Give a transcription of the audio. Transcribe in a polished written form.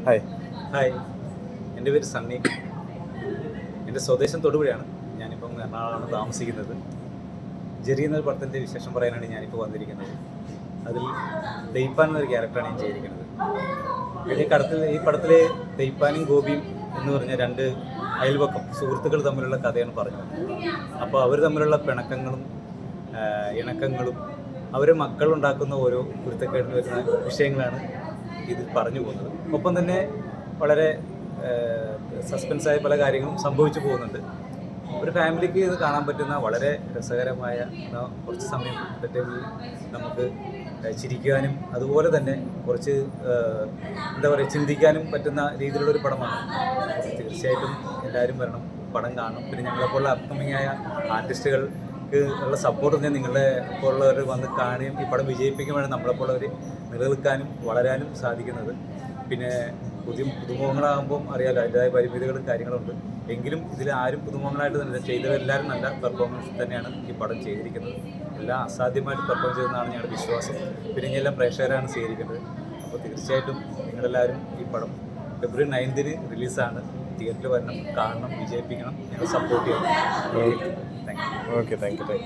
Hi. Hi, എൻ്റെ പേര് സണ്ണി. എൻ്റെ സ്വദേശം തൊടുപുഴയാണ്. ഞാനിപ്പം എറണാകുളമാണ് താമസിക്കുന്നത്. ജെറി എന്നൊരു പടത്തിൻ്റെ വിശേഷം പറയാനാണ് ഞാനിപ്പോൾ വന്നിരിക്കുന്നത്. അതിൽ ദൈപ്പാൻ എന്നൊരു ക്യാരക്ടറാണ് ഞാൻ ചെയ്തിരിക്കുന്നത്. ഈ പടത്തിൽ ദൈപ്പാനും ഗോപിയും എന്ന് പറഞ്ഞ രണ്ട് അയൽപക്കം സുഹൃത്തുക്കൾ തമ്മിലുള്ള കഥയാണ് പറഞ്ഞത്. അപ്പോൾ അവർ തമ്മിലുള്ള പിണക്കങ്ങളും ഇണക്കങ്ങളും അവരെ മക്കളുണ്ടാക്കുന്ന ഓരോ കുരുത്തക്കേടിന് വരുന്ന വിഷയങ്ങളാണ് ഇതിൽ പറഞ്ഞു പോകുന്നത്. ഒപ്പം തന്നെ വളരെ സസ്പെൻസായ പല കാര്യങ്ങളും സംഭവിച്ചു പോകുന്നുണ്ട്. ഒരു ഫാമിലിക്ക് ഇത് കാണാൻ പറ്റുന്ന വളരെ രസകരമായ കുറച്ച് സമയം നമുക്ക് ചിരിക്കാനും അതുപോലെ തന്നെ കുറച്ച് എന്താ പറയുക ചിന്തിക്കാനും പറ്റുന്ന രീതിയിലുള്ളൊരു പടമാണ്. തീർച്ചയായിട്ടും എല്ലാവരും വരണം, പടം കാണണം. പിന്നെ ഞങ്ങളെപ്പോലുള്ള അപ്കമിങ് ആയ ആർട്ടിസ്റ്റുകൾക്ക് ഉള്ള സപ്പോർട്ട് ഞാൻ നിങ്ങളുടെ പോലുള്ളവർ വന്ന് കാണുകയും ഈ പടം വിജയിപ്പിക്കുമ്പോഴാണ് നമ്മളെപ്പോലുള്ളവർ നിലനിൽക്കാനും വളരാനും സാധിക്കുന്നത്. പിന്നെ പുതുമുഖങ്ങളാകുമ്പം അറിയാലോ അതിൻ്റെതായ പരിമിതികളും കാര്യങ്ങളുണ്ട്. എങ്കിലും ഇതിൽ ആരും പുതുമുഖങ്ങളായിട്ട് തന്നെ ചെയ്തവരെല്ലാവരും നല്ല പെർഫോമൻസ് തന്നെയാണ് ഈ പടം ചെയ്തിരിക്കുന്നത്. എല്ലാം അസാധ്യമായിട്ട് പെർഫോം ചെയ്തെന്നാണ് ഞങ്ങളുടെ വിശ്വാസം. പിന്നെ ഇനി എല്ലാം പ്രേക്ഷകരാണ് സ്വീകരിക്കുന്നത്. അപ്പോൾ തീർച്ചയായിട്ടും നിങ്ങളെല്ലാവരും ഈ പടം ഫെബ്രുവരി 9 റിലീസാണ്. തിയേറ്ററിൽ വരണം, കാണണം, വിജയിപ്പിക്കണം, ഞങ്ങൾ സപ്പോർട്ട് ചെയ്യണം. Okay, thank you.